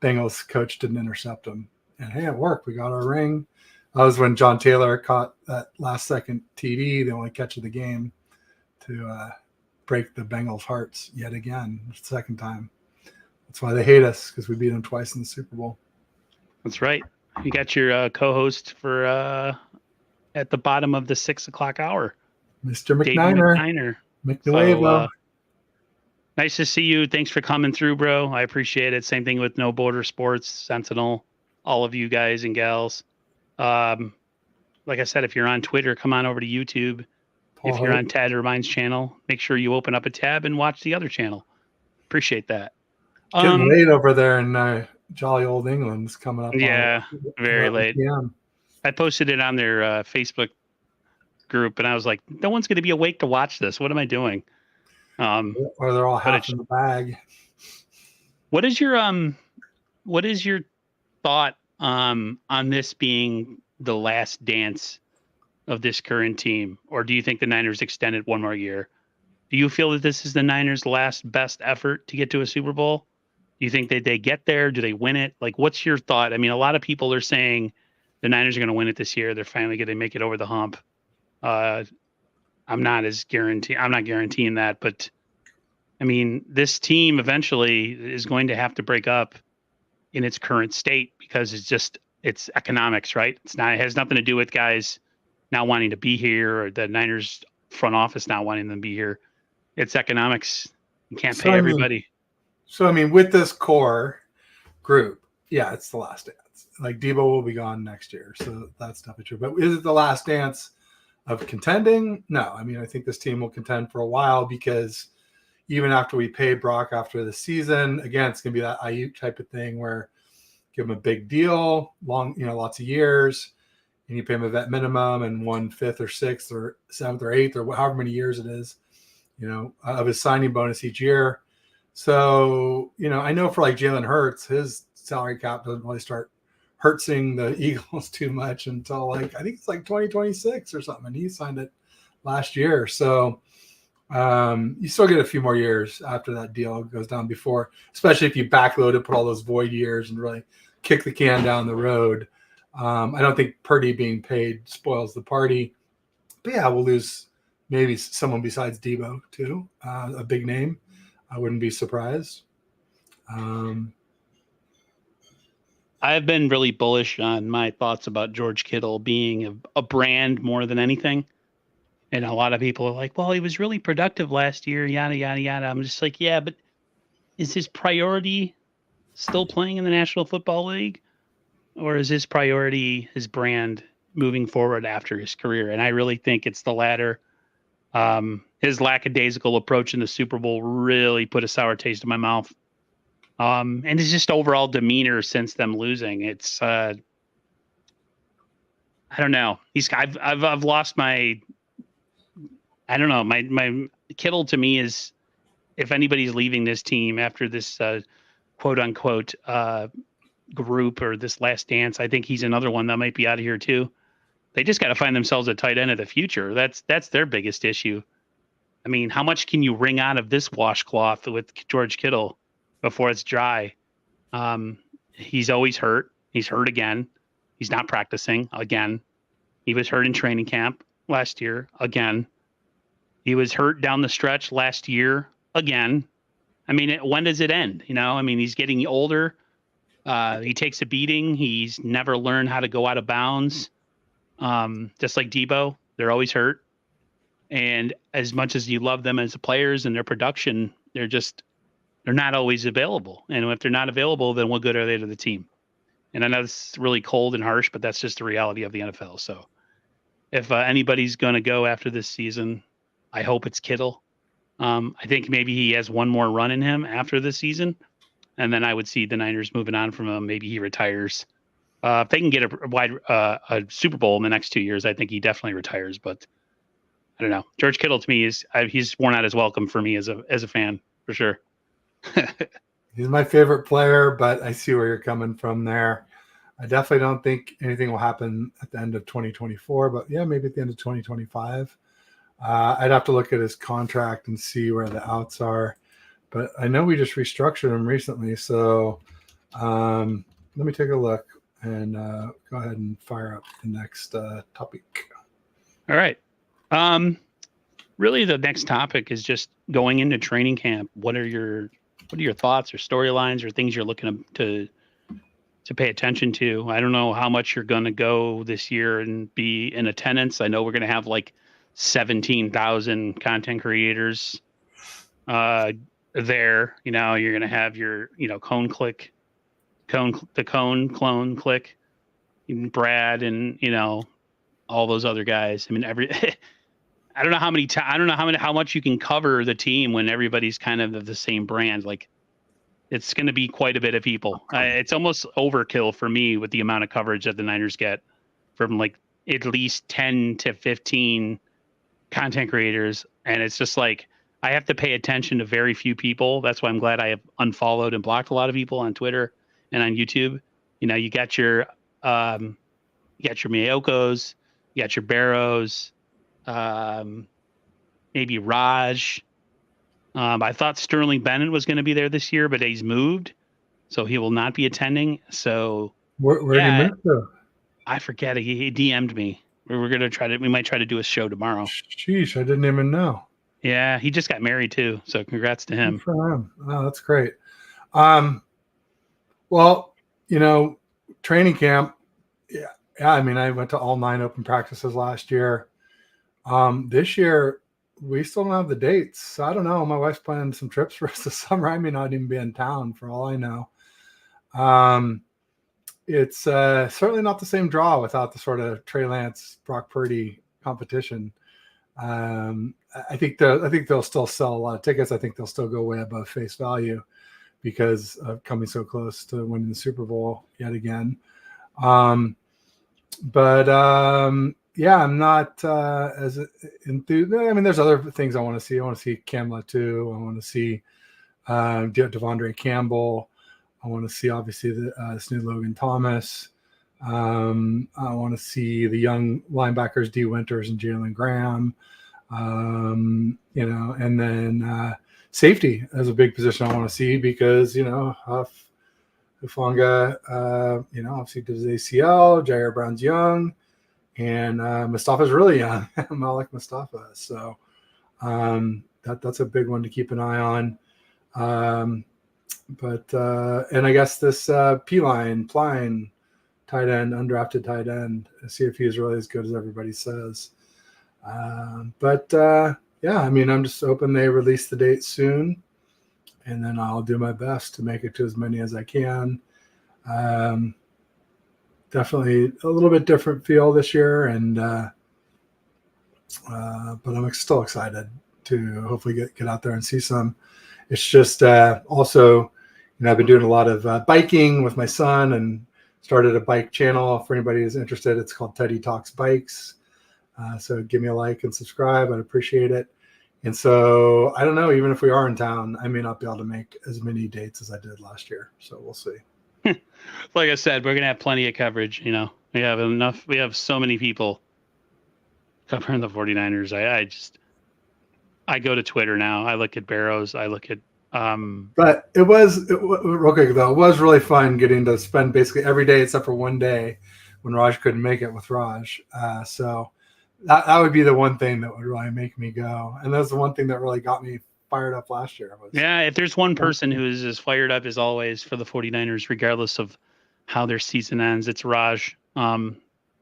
S2: Bengals coach didn't intercept him. And hey, it worked. We got our ring. That was when John Taylor caught that last second TD, the only catch of the game, to break the Bengals' hearts yet again, the second time. That's why they hate us, because we beat them twice in the Super Bowl.
S1: That's right. You got your co-host for at the bottom of the 6 o'clock hour,
S2: Mr. McNiner.
S1: So, nice to see you. Thanks for coming through, bro. I appreciate it. Same thing with No Border Sports, Sentinel, all of you guys and gals. Like I said, if you're on Twitter, come on over to YouTube.
S2: Paul
S1: if you're
S2: Hope.
S1: on Ted or mine's channel, make sure you open up a tab and watch the other channel. Appreciate that.
S2: Getting late over there in jolly old England. It's coming up.
S1: Yeah,
S2: on
S1: very
S2: 11
S1: late.
S2: PM.
S1: I posted it on their Facebook group, and I was like, no one's going to be awake to watch this. What am I doing?
S2: Or they're all half in the bag.
S1: What is your thought on this being the last dance of this current team, or do you think the Niners extend it one more year? Do you feel that this is the Niners' last best effort to get to a Super Bowl? Do you think that they get there? Do they win it? Like, what's your thought? I mean, a lot of people are saying the Niners are going to win it this year. They're finally going to make it over the hump. I'm not guaranteeing that, but I mean, this team eventually is going to have to break up in its current state because it's economics, right? It has nothing to do with guys not wanting to be here or the Niners front office not wanting them to be here. It's economics. You can't pay everybody.
S2: I mean, with this core group, yeah, it's the last dance. Like Debo will be gone next year, so that's definitely true. But is it the last dance of contending? No. I mean, I think this team will contend for a while because even after we pay Brock after the season, again, it's going to be that Ayuk type of thing where give him a big deal, long, lots of years, and you pay him a vet minimum and 1/5 or 6th or 7th or 8th or however many years it is, of his signing bonus each year. So, I know for like Jalen Hurts, his salary cap doesn't really start hurting the Eagles too much until I think it's like 2026 or something. And he signed it last year. So you still get a few more years after that deal goes down before, especially if you backload it, put all those void years and really kick the can down the road. I don't think Purdy being paid spoils the party. But yeah, we'll lose maybe someone besides Debo too, a big name. I wouldn't be surprised.
S1: I've been really bullish on my thoughts about George Kittle being a brand more than anything. And a lot of people are like, well, he was really productive last year, yada, yada, yada. I'm just like, yeah, but is his priority still playing in the National Football League? Or is his priority his brand moving forward after his career? And I really think it's the latter. His lackadaisical approach in the Super Bowl really put a sour taste in my mouth. And his just overall demeanor since them losing. It's I don't know. I've lost my. I don't know. My Kittle to me is, if anybody's leaving this team after this quote unquote group or this last dance, I think he's another one that might be out of here too. They just got to find themselves a tight end of the future. That's their biggest issue. I mean, how much can you wring out of this washcloth with George Kittle before it's dry? He's always hurt. He's hurt again. He's not practicing again. He was hurt in training camp last year again. He was hurt down the stretch last year again. I mean, when does it end? I mean, he's getting older. He takes a beating. He's never learned how to go out of bounds. Just like Debo, they're always hurt. And as much as you love them as players and their production, they're not always available. And if they're not available, then what good are they to the team? And I know it's really cold and harsh, but that's just the reality of the NFL. So if anybody's going to go after this season, I hope it's Kittle. I think maybe he has one more run in him after this season. And then I would see the Niners moving on from him. Maybe he retires. If they can get a Super Bowl in the next 2 years, I think he definitely retires. But I don't know. George Kittle to me he's worn out his welcome for me as a fan for sure.
S2: He's my favorite player, but I see where you're coming from there. I definitely don't think anything will happen at the end of 2024, but yeah, maybe at the end of 2025. I'd have to look at his contract and see where the outs are, but I know we just restructured him recently. So let me take a look and go ahead and fire up the next topic.
S1: All right. Really the next topic is just going into training camp. What are your thoughts or storylines or things you're looking to pay attention to? I don't know how much you're going to go this year and be in attendance. I know we're going to have like 17,000 content creators there. You're going to have your, clone click, Brad and, all those other guys. I mean, I don't know how many I don't know how much you can cover the team when everybody's kind of the same brand. Like it's going to be quite a bit of people. It's almost overkill for me with the amount of coverage that the Niners get from like at least 10 to 15 content creators. And it's just like, I have to pay attention to very few people. That's why I'm glad I have unfollowed and blocked a lot of people on Twitter and on YouTube. You know, you got your Miyokos, you got your Barrows, um, maybe Raj. I thought Sterling Bennett was going to be there this year, but he's moved, so he will not be attending. So
S2: Where did he
S1: yeah,
S2: move to?
S1: I forget. He DM'd me. We're gonna try to. We might try to do a show tomorrow.
S2: Sheesh, I didn't even know.
S1: Yeah, he just got married too. So congrats to him.
S2: Good for him. Oh, that's great. Well, training camp. Yeah. I mean, I went to all 9 open practices last year. This year, we still don't have the dates. So I don't know. My wife's planning some trips for us this summer. I may not even be in town for all I know. It's certainly not the same draw without the sort of Trey Lance, Brock Purdy competition. I think they'll still sell a lot of tickets. I think they'll still go way above face value because of coming so close to winning the Super Bowl yet again. Yeah, I'm not as enthused. I mean, there's other things I want to see. I want to see Kamla too. I want to see Devondre Campbell. I want to see, obviously, this new Logan Thomas. I want to see the young linebackers, D. Winters and Jalen Graham. And then safety as a big position I want to see because, Huff, Hufanga, obviously does ACL, Jair Brown's young, and Mustafa's really young. Malik Mustafa. So that's a big one to keep an eye on. And I guess this Pline, tight end, undrafted tight end, see if he's really as good as everybody says. Yeah, I mean, I'm just hoping they release the date soon, and then I'll do my best to make it to as many as I can. Definitely a little bit different feel this year, but I'm still excited to hopefully get out there and see some. It's just also, I've been doing a lot of biking with my son and started a bike channel. For anybody who's interested, it's called Teddy Talks Bikes. So give me a like and subscribe. I'd appreciate it. And so I don't know, even if we are in town, I may not be able to make as many dates as I did last year. So we'll see.
S1: Like I said, we're going to have plenty of coverage. We have enough. We have so many people covering the 49ers. I go to Twitter now. I look at Barrows. I look at,
S2: but it was real quick though. It was really fun getting to spend basically every day except for one day when Raj couldn't make it with Raj. So that would be the one thing that would really make me go. And that's the one thing that really got me fired up last year.
S1: Yeah, if there's one person who is as fired up as always for the 49ers, regardless of how their season ends, it's Raj.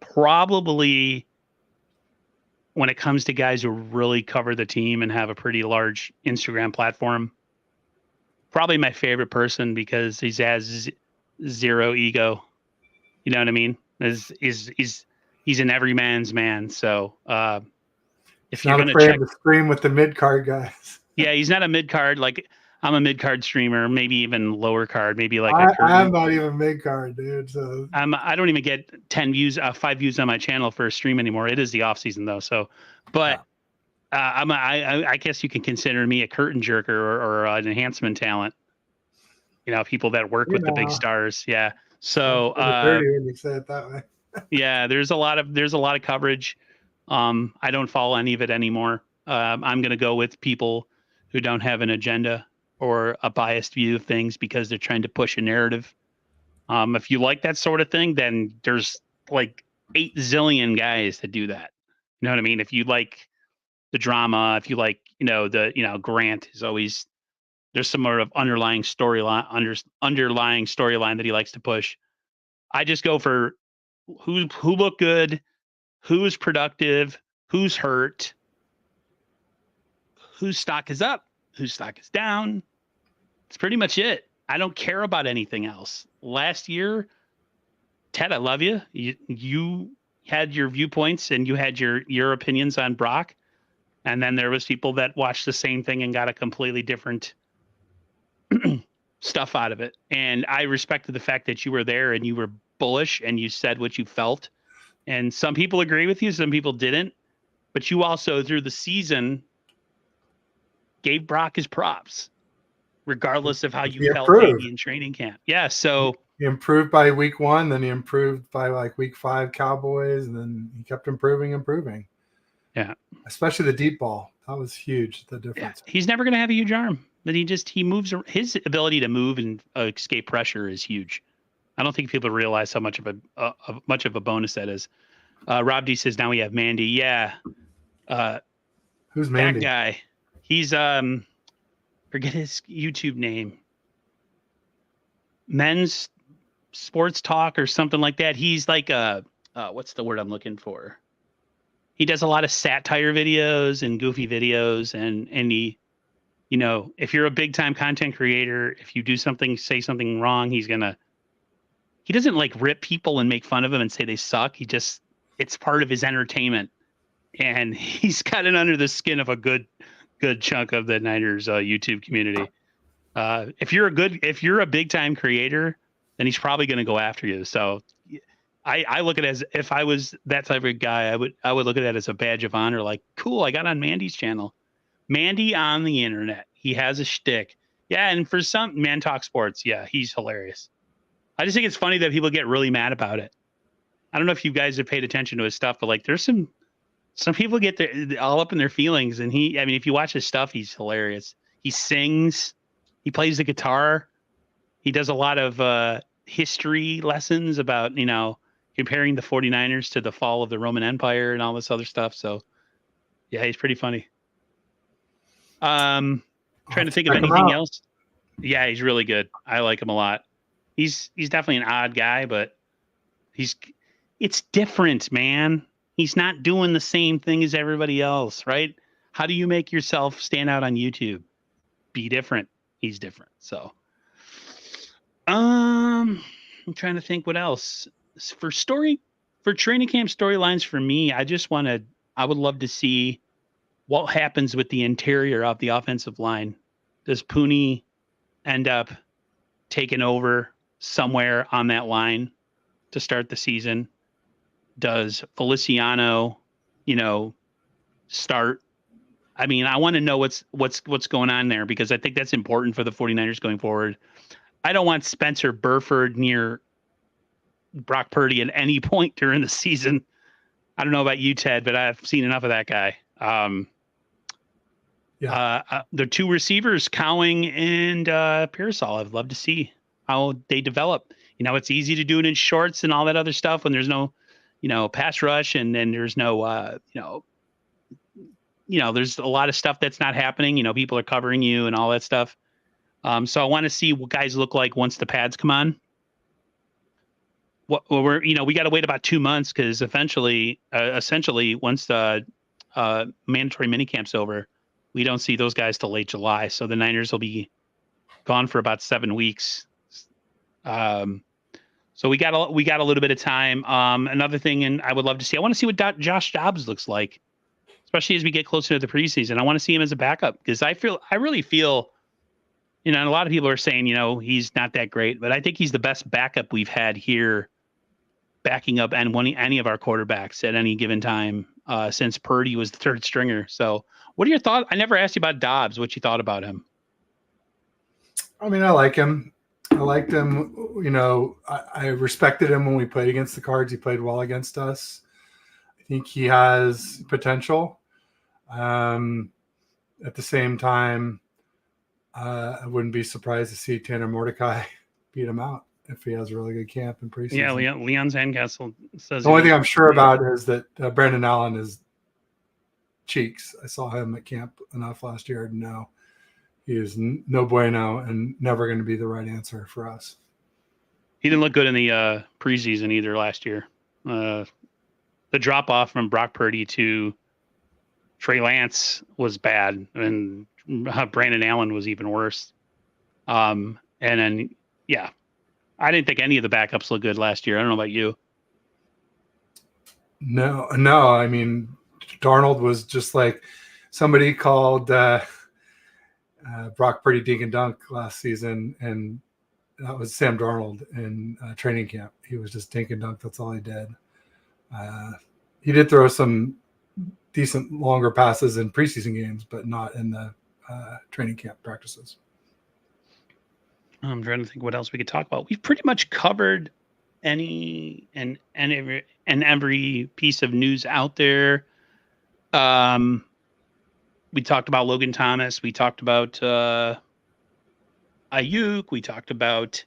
S1: Probably when it comes to guys who really cover the team and have a pretty large Instagram platform, probably my favorite person because he has zero ego. You know what I mean? He's an everyman's man. So if you're
S2: not afraid to stream with the mid card guys.
S1: Yeah, he's not a mid card. Like I'm a mid card streamer, maybe even lower card, maybe like
S2: I'm not even mid card, dude. So
S1: I don't even get 5 views on my channel for a stream anymore. It is the off season though. So, but I guess you can consider me a curtain jerker or an enhancement talent. People that work with the big stars. Yeah. So
S2: when you say it that way.
S1: Yeah, there's a lot of coverage. I don't follow any of it anymore. I'm going to go with people who don't have an agenda or a biased view of things because they're trying to push a narrative. If you like that sort of thing, then there's like 8 zillion guys that do that. You know what I mean? If you like the drama, if you like, Grant is always, there's some sort of underlying storyline that he likes to push. I just go for who look good, who's productive, who's hurt, whose stock is up, whose stock is down. It's pretty much it. I don't care about anything else. Last year, Ted, I love you. You had your viewpoints and you had your opinions on Brock. And then there was people that watched the same thing and got a completely different stuff out of it. And I respected the fact that you were there and you were bullish and you said what you felt. And some people agree with you, some people didn't. But you also, through the season, gave Brock his props, regardless of how
S2: He
S1: you felt
S2: improved.
S1: maybe in training camp. Yeah, so
S2: He improved by week 1, then he improved by like week 5 Cowboys, and then he kept improving.
S1: Yeah.
S2: Especially the deep ball. That was huge, the difference.
S1: Yeah. He's never going to have a huge arm, but he moves. His ability to move and escape pressure is huge. I don't think people realize how much of a bonus that is. Rob D says now we have Mandy. Yeah.
S2: Who's Mandy?
S1: That guy. He's forget his YouTube name. Men's Sports Talk or something like that. He's like what's the word I'm looking for? He does a lot of satire videos and goofy videos, and he, if you're a big time content creator, if you do something, say something wrong, he doesn't like rip people and make fun of them and say they suck. It's part of his entertainment, and he's gotten under the skin of a good chunk of the Niners YouTube community. If you're a big time creator, then he's probably going to go after you. So I look at it as, if I was that type of guy, I would look at that as a badge of honor. Like, cool, I got on Mandy's channel. Mandy on the internet. He has a shtick. Yeah, and for some Man Talk Sports, yeah, he's hilarious. I just think it's funny that people get really mad about it. I don't know if you guys have paid attention to his stuff, but like there's some people get all up in their feelings, and if you watch his stuff, he's hilarious. He sings, he plays the guitar, he does a lot of history lessons about, comparing the 49ers to the fall of the Roman Empire and all this other stuff. So yeah, he's pretty funny. Trying to think of anything else. Yeah, he's really good. I like him a lot. He's definitely an odd guy, but it's different, man. He's not doing the same thing as everybody else, right? How do you make yourself stand out on YouTube? Be different. He's different. So, I'm trying to think what else for training camp storylines for me. I would love to see what happens with the interior of the offensive line. Does Pooney end up taking over somewhere on that line to start the season? Does Feliciano, start? I mean, I want to know what's going on there, because I think that's important for the 49ers going forward. I don't want Spencer Burford near Brock Purdy at any point during the season. I don't know about you, Ted, but I've seen enough of that guy. The two receivers, Cowing and Pearsall, I'd love to see how they develop. It's easy to do it in shorts and all that other stuff when there's no, pass rush, and then there's no, there's a lot of stuff that's not happening. People are covering you and all that stuff. So I want to see what guys look like once the pads come on. We got to wait about 2 months, because essentially, once the mandatory minicamp's over, we don't see those guys till late July. So the Niners will be gone for about 7 weeks. So we got a little bit of time. Another thing, and I would love to see, I want to see what Josh Dobbs looks like, especially as we get closer to the preseason. I want to see him as a backup, because I really feel, and a lot of people are saying, he's not that great, but I think he's the best backup we've had here, backing up any of our quarterbacks at any given time since Purdy was the third stringer. So what are your thoughts? I never asked you about Dobbs, what you thought about him.
S2: I mean, I like him. I liked him. I respected him when we played against the Cards. He played well against us. I think he has potential. At the same time, I wouldn't be surprised to see Tanner Mordecai beat him out if he has a really good camp in preseason.
S1: Yeah, Leon Sandcastle says
S2: the only thing I'm sure about is that Brandon Allen is cheeks. I saw him at camp enough last year to know he is no bueno and never going to be the right answer for us.
S1: He didn't look good in the preseason either last year. The drop off from Brock Purdy to Trey Lance was bad, and Brandon Allen was even worse. And then, yeah, I didn't think any of the backups looked good last year. I don't know about you.
S2: No. I mean, Darnold was just like, somebody called Brock Purdy dink and dunk last season, and that was Sam Darnold in training camp. He was just dink and dunk. That's all he did. He did throw some decent longer passes in preseason games, but not in the training camp practices.
S1: I'm trying to think what else we could talk about. We've pretty much covered every piece of news out there. We talked about Logan Thomas. We talked about Ayuk. We talked about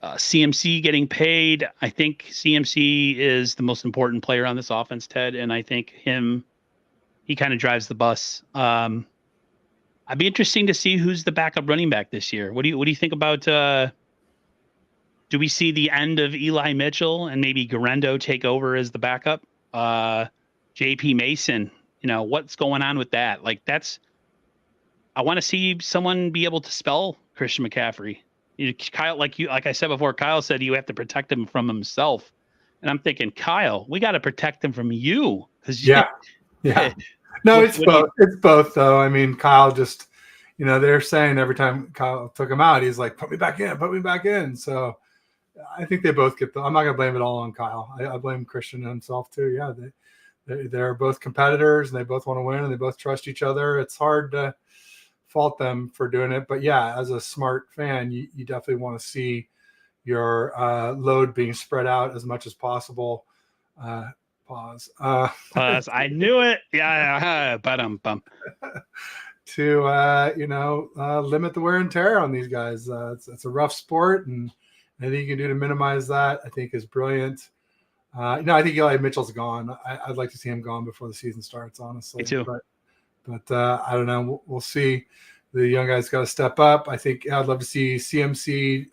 S1: CMC getting paid. I think CMC is the most important player on this offense, Ted, and I think he kind of drives the bus. I'd be interesting to see who's the backup running back this year. What do you think about? Do we see the end of Eli Mitchell and maybe Garendo take over as the backup? JP Mason, what's going on with that? I want to see someone be able to spell Christian McCaffrey. Kyle, like I said before, Kyle said you have to protect him from himself, and I'm thinking, Kyle, we got to protect him from you because
S2: yeah. No, it's both. It's both, though. I mean, Kyle just, they're saying every time Kyle took him out, he's like, put me back in. So I think they both get I'm not going to blame it all on Kyle. I blame Christian himself too. Yeah, they're both competitors and they both want to win and they both trust each other. It's hard to fault them for doing it. But yeah, as a smart fan, you definitely want to see your load being spread out as much as possible. Pause.
S1: I knew it. Yeah. Bum.
S2: To limit the wear and tear on these guys. It's a rough sport, and anything you can do to minimize that, I think, is brilliant. I think Eli Mitchell's gone. I'd like to see him gone before the season starts, honestly.
S1: Me too.
S2: But I don't know. We'll see. The young guys got to step up. I think I'd love to see CMC,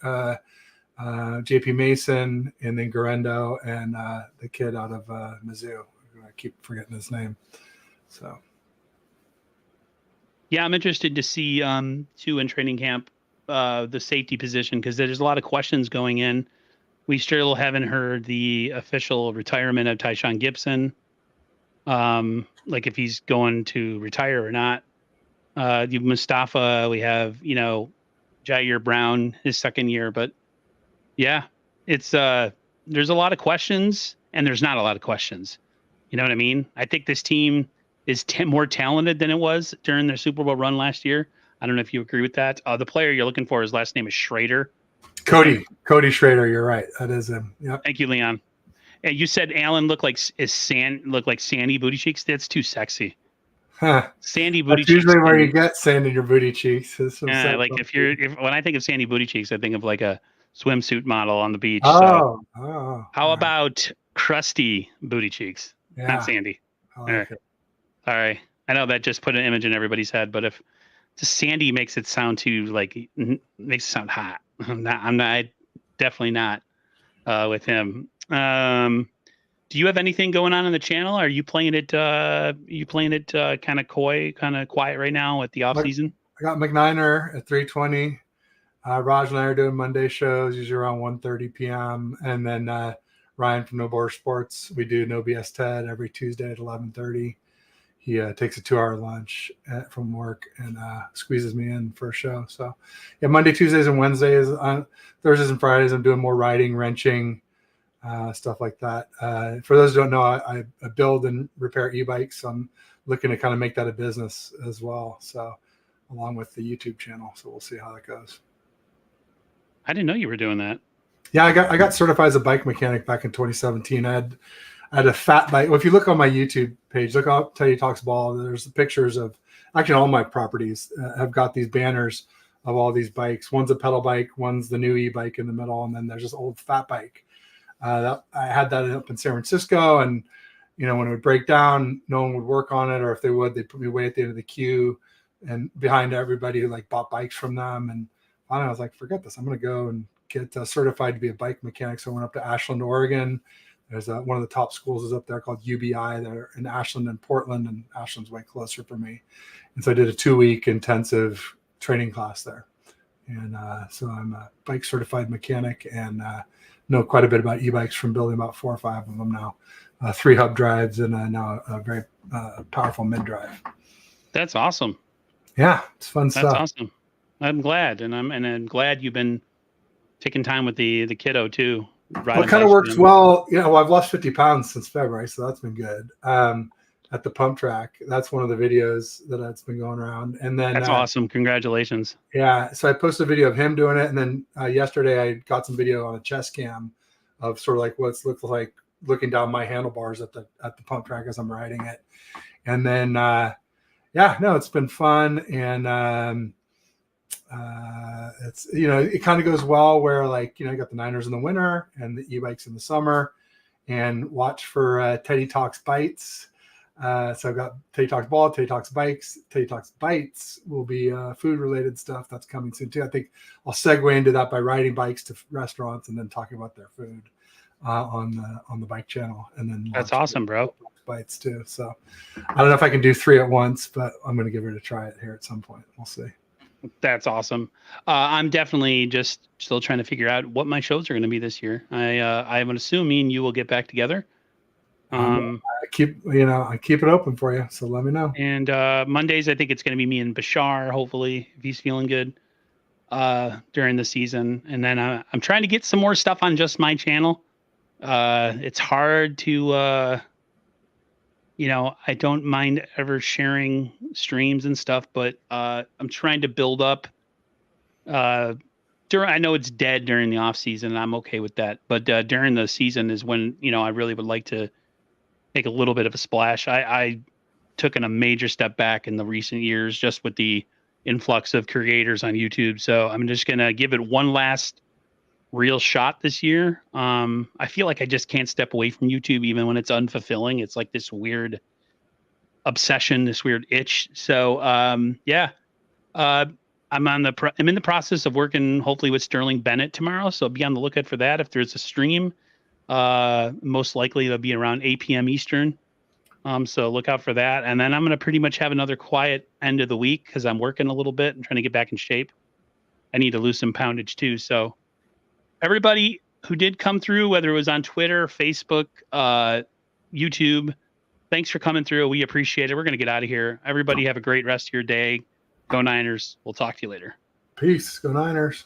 S2: JP Mason, and then Garendo and the kid out of Mizzou. I keep forgetting his name. So,
S1: yeah, I'm interested to see too in training camp the safety position because there's a lot of questions going in. We still haven't heard the official retirement of Tyshawn Gibson, like if he's going to retire or not. Mustafa, we have Jair Brown, his second year, but. Yeah, it's there's a lot of questions and there's not a lot of questions. You know what I mean? I think this team is more talented than it was during their Super Bowl run last year. I don't know if you agree with that. The player you're looking for, his last name is Schrader.
S2: Cody Schrader. You're right. That is him. Yep.
S1: Thank you, Leon. And you said Allen looked like Sandy booty cheeks. That's too sexy.
S2: Huh.
S1: Sandy booty
S2: That's
S1: cheeks.
S2: Usually where you get sand in your booty cheeks.
S1: When I think of Sandy booty cheeks, I think of like a swimsuit model on the beach.
S2: How
S1: about crusty booty cheeks?
S2: Yeah,
S1: not Sandy.
S2: Like
S1: Sorry. I know that just put an image in everybody's head, but if just Sandy makes it sound makes it sound hot. I'm not definitely not with him. Do you have anything going on in the channel? Are you playing it kind of quiet right now at the off season?
S2: I got McNiner at 3:20. Raj and I are doing Monday shows, usually around 1:30 p.m. And then Ryan from No Border Sports, we do No BS Ted every Tuesday at 11:30. He takes a 2-hour lunch from work and squeezes me in for a show. So, yeah, Monday, Tuesdays, and Wednesdays. Thursdays and Fridays, I'm doing more riding, wrenching, stuff like that. For those who don't know, I build and repair e-bikes. So I'm looking to kind of make that a business as well. So, along with the YouTube channel. So we'll see how that goes.
S1: I didn't know you were doing that.
S2: Yeah, I got certified as a bike mechanic back in 2017. I had a fat bike. Well, if you look on my YouTube page, look up Teddy Talks Ball. There's pictures of actually all my properties have got these banners of all these bikes. One's a pedal bike, one's the new e-bike in the middle, and then there's this old fat bike. I had that up in San Francisco, and when it would break down, no one would work on it, or if they would, they'd put me way at the end of the queue and behind everybody who bought bikes from them. And finally, I was like, forget this. I'm going to go and get certified to be a bike mechanic. So I went up to Ashland, Oregon. There's one of the top schools is up there called UBI. They're in Ashland and Portland, and Ashland's way closer for me. And so I did a 2-week intensive training class there. And so I'm a bike certified mechanic and know quite a bit about e-bikes from building about 4 or 5 of them now. 3 hub drives and now a very powerful mid drive.
S1: That's awesome.
S2: Yeah, it's fun
S1: That's
S2: stuff.
S1: awesome. I'm glad, and I'm glad you've been taking time with the kiddo too.
S2: Well, it kind of works well. Well, I've lost 50 pounds since February, so that's been good. At the pump track, that's one of the videos that's been going around. And then
S1: that's awesome. Congratulations.
S2: Yeah, so I posted a video of him doing it, and then yesterday I got some video on a chest cam of sort of like what it looks like looking down my handlebars at the pump track as I'm riding it. And then it's been fun, and it's it kind of goes well where you got the Niners in the winter and the e-bikes in the summer, and watch for Teddy Talks Bites. So I've got Teddy Talks Ball, Teddy Talks Bikes, Teddy Talks Bites will be food related stuff that's coming soon too. I think I'll segue into that by riding bikes to restaurants and then talking about their food on the bike channel, and then
S1: that's awesome, bro.
S2: Bites too. So I don't know if I can do 3 at once, but I'm going to give it a try here at some point. We'll see.
S1: That's awesome. I'm definitely just still trying to figure out what my shows are going to be this year. I'm assuming you will get back together.
S2: I keep it open for you, so let me know.
S1: And Mondays, I think it's going to be me and Bashar, hopefully, if he's feeling good during the season. And then I'm trying to get some more stuff on just my channel. It's hard to, I don't mind ever sharing streams and stuff, but I'm trying to build up. I know it's dead during the off season, and I'm okay with that. But during the season is when I really would like to take a little bit of a splash. I took a major step back in the recent years just with the influx of creators on YouTube. So I'm just gonna give it one last real shot this year. I feel like I just can't step away from YouTube even when it's unfulfilling. It's like this weird obsession, this weird itch. So I'm in the process of working hopefully with Sterling Bennett tomorrow. So be on the lookout for that. If there's a stream, most likely it'll be around 8 p.m. Eastern. So look out for that. And then I'm going to pretty much have another quiet end of the week because I'm working a little bit and trying to get back in shape. I need to lose some poundage too. So everybody who did come through, whether it was on Twitter, Facebook, YouTube, thanks for coming through. We appreciate it. We're going to get out of here. Everybody have a great rest of your day. Go Niners. We'll talk to you later.
S2: Peace. Go Niners.